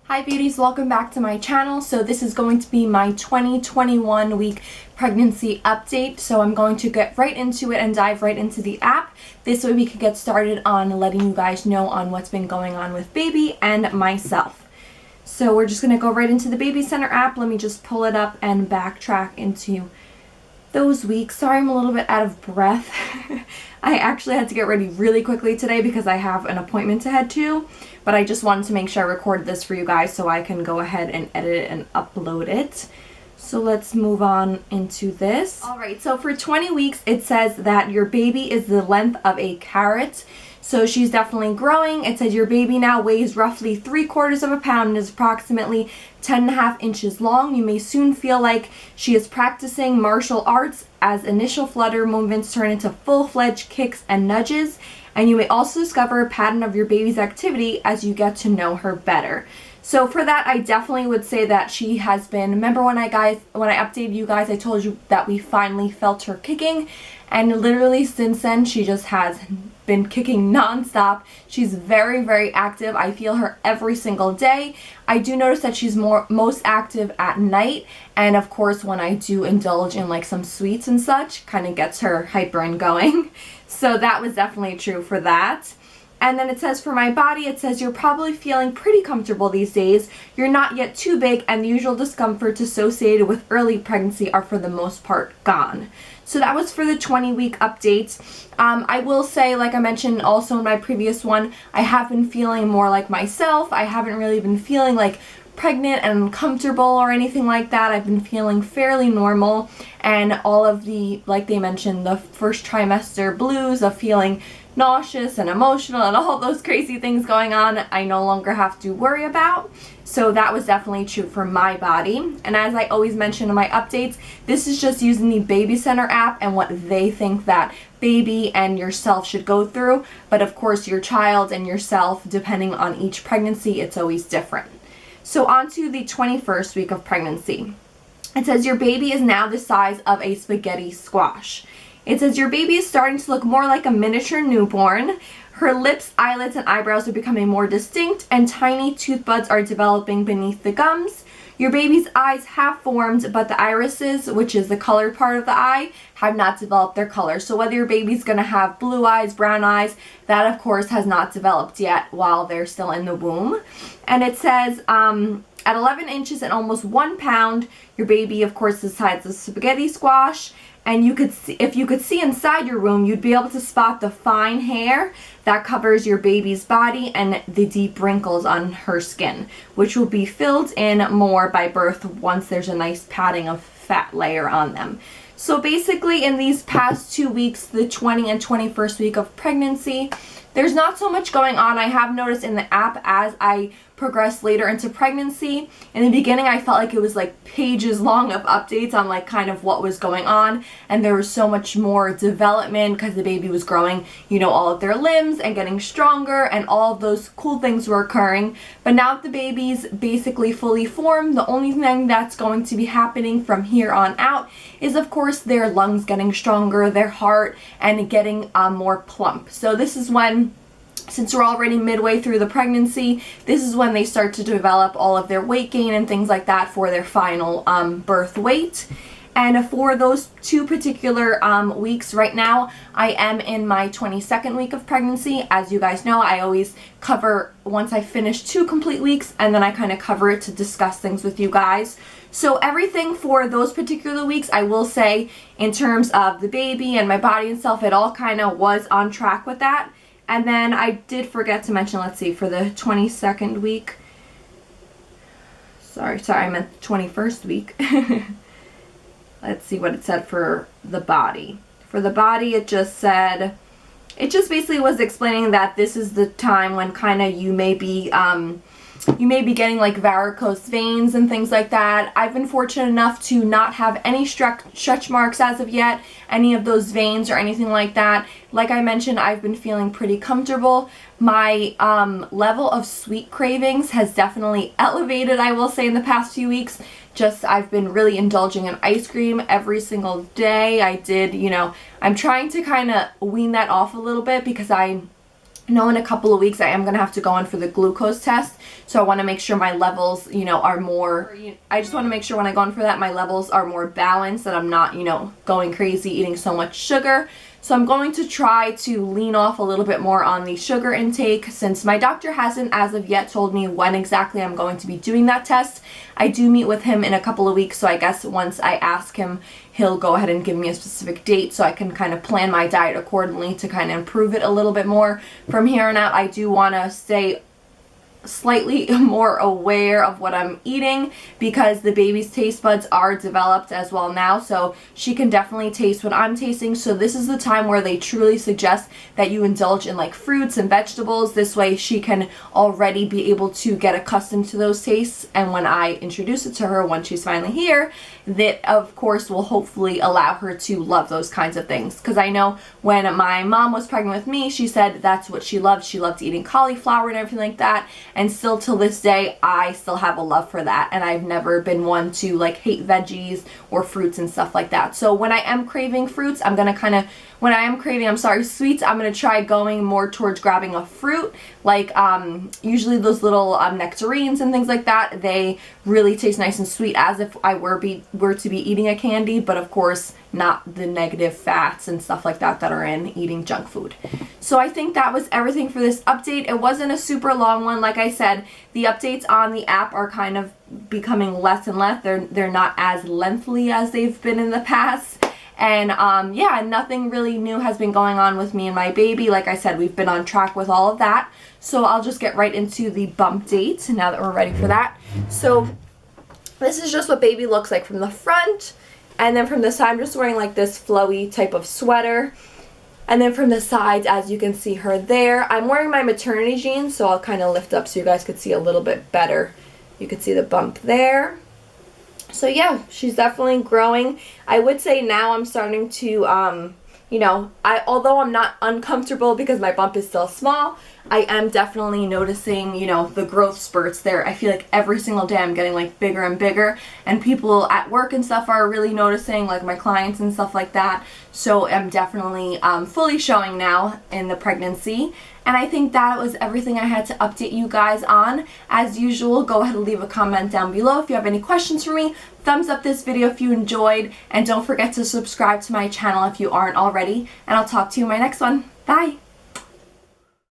Hi beauties, welcome back to my channel. So this is going to be my 2021 week pregnancy update. So I'm going to get right into it and dive right into the app. This way we can get started on letting you guys know on what's been going on with baby and myself. So we're just going to go right into the Baby Center app. Let me just pull it up and backtrack into those weeks. Sorry, I'm a little bit out of breath. I actually had to get ready really quickly today because I have an appointment to head to, but I just wanted to make sure I recorded this for you guys so I can go ahead and edit it and upload it. So let's move on into this. Alright, so for 20 weeks it says that your baby is the length of a carrot. So she's definitely growing. It says your baby now weighs roughly 3/4 of a pound and is approximately 10.5 inches long. You may soon feel like she is practicing martial arts as initial flutter movements turn into full-fledged kicks and nudges. And you may also discover a pattern of your baby's activity as you get to know her better. So for that, I definitely would say that she has been, remember when I updated you guys, I told you that we finally felt her kicking, and literally since then she just has been kicking non-stop. She's very, very active. I feel her every single day. I do notice that she's most active at night, and of course when I do indulge in like some sweets and such, kind of gets her hyper and going. So that was definitely true for that. And then it says for my body, it says you're probably feeling pretty comfortable these days. You're not yet too big, and the usual discomforts associated with early pregnancy are for the most part gone. So that was for the 20-week update. I will say, like I mentioned also in my previous one, I have been feeling more like myself. I haven't really been feeling like pregnant and uncomfortable or anything like that. I've been feeling fairly normal, and all of the, like they mentioned, the first trimester blues of feeling nauseous and emotional and all those crazy things going on, I no longer have to worry about. So that was definitely true for my body. And as I always mention in my updates, this is just using the Baby Center app and what they think that baby and yourself should go through. But of course your child and yourself, depending on each pregnancy, it's always different. So on to the 21st week of pregnancy. It says your baby is now the size of a spaghetti squash. It says your baby is starting to look more like a miniature newborn. Her lips, eyelids, and eyebrows are becoming more distinct, and tiny tooth buds are developing beneath the gums. Your baby's eyes have formed, but the irises, which is the colored part of the eye, have not developed their color. So whether your baby's going to have blue eyes, brown eyes, that of course has not developed yet while they're still in the womb. And it says at 11 inches and almost 1 pound, your baby of course is the size of a spaghetti squash. And you could see, if you could see inside your womb, you'd be able to spot the fine hair that covers your baby's body and the deep wrinkles on her skin, which will be filled in more by birth once there's a nice padding of fat layer on them. So basically in these past 2 weeks, the 20 and 21st week of pregnancy, there's not so much going on. I have noticed in the app as I progressed later into pregnancy. In the beginning I felt like it was like pages long of updates on like kind of what was going on, and there was so much more development because the baby was growing, you know, all of their limbs and getting stronger, and all of those cool things were occurring. But now that the baby's basically fully formed, the only thing that's going to be happening from here on out is of course their lungs getting stronger, their heart, and getting more plump. So this is when, since we're already midway through the pregnancy, this is when they start to develop all of their weight gain and things like that for their final birth weight. And for those 2 particular weeks right now, I am in my 22nd week of pregnancy. As you guys know, I always cover once I finish 2 complete weeks, and then I kind of cover it to discuss things with you guys. So everything for those particular weeks, I will say, in terms of the baby and my body and stuff, it all kind of was on track with that. And then I did forget to mention, let's see, for the 22nd week, sorry, I meant the 21st week. Let's see what it said for the body. For the body, it just said, it just basically was explaining that this is the time when kind of you may be getting like varicose veins and things like that. I've been fortunate enough to not have any stretch marks as of yet, any of those veins or anything like that. Like I mentioned, I've been feeling pretty comfortable. My level of sweet cravings has definitely elevated, I will say, in the past few weeks. Just I've been really indulging in ice cream every single day. I did, you know, I'm trying to kind of wean that off a little bit because I know in a couple of weeks I am going to have to go in for the glucose test, so I want to make sure my levels, you know, are more, I just want to make sure when I go in for that my levels are more balanced, that I'm not, you know, going crazy eating so much sugar. So I'm going to try to lean off a little bit more on the sugar intake, since my doctor hasn't as of yet told me when exactly I'm going to be doing that test. I do meet with him in a couple of weeks, so I guess once I ask him, he'll go ahead and give me a specific date so I can kind of plan my diet accordingly to kind of improve it a little bit more. From here on out, I do want to stay slightly more aware of what I'm eating, because the baby's taste buds are developed as well now, so she can definitely taste what I'm tasting. So this is the time where they truly suggest that you indulge in like fruits and vegetables. This way she can already be able to get accustomed to those tastes, and when I introduce it to her when she's finally here, that of course will hopefully allow her to love those kinds of things. Because I know when my mom was pregnant with me, she said that's what she loved. She loved eating cauliflower and everything like that, and still till this day I still have a love for that, and I've never been one to like hate veggies or fruits and stuff like that. So when I am craving fruits, I'm gonna kind of, when I am craving, sweets, I'm gonna try going more towards grabbing a fruit, like usually those little nectarines and things like that. They really taste nice and sweet, as if I were to be eating a candy, but of course not the negative fats and stuff like that that are in eating junk food. So I think that was everything for this update. It wasn't a super long one. Like I said, the updates on the app are kind of becoming less and less. They're not as lengthy as they've been in the past. And yeah, nothing really new has been going on with me and my baby. Like I said, we've been on track with all of that. So I'll just get right into the bump date now that we're ready for that. So this is just what baby looks like from the front. And then from the side, I'm just wearing like this flowy type of sweater. And then from the sides, as you can see her there, I'm wearing my maternity jeans, so I'll kind of lift up so you guys could see a little bit better. You could see the bump there. So yeah, she's definitely growing. I would say now I'm starting to, you know, although I'm not uncomfortable because my bump is still small, I am definitely noticing, you know, the growth spurts there. I feel like every single day I'm getting like bigger and bigger, and people at work and stuff are really noticing, like my clients and stuff like that. So I'm definitely fully showing now in the pregnancy. And I think that was everything I had to update you guys on. As usual, go ahead and leave a comment down below if you have any questions for me. Thumbs up this video if you enjoyed, and don't forget to subscribe to my channel if you aren't already. And I'll talk to you in my next one. Bye!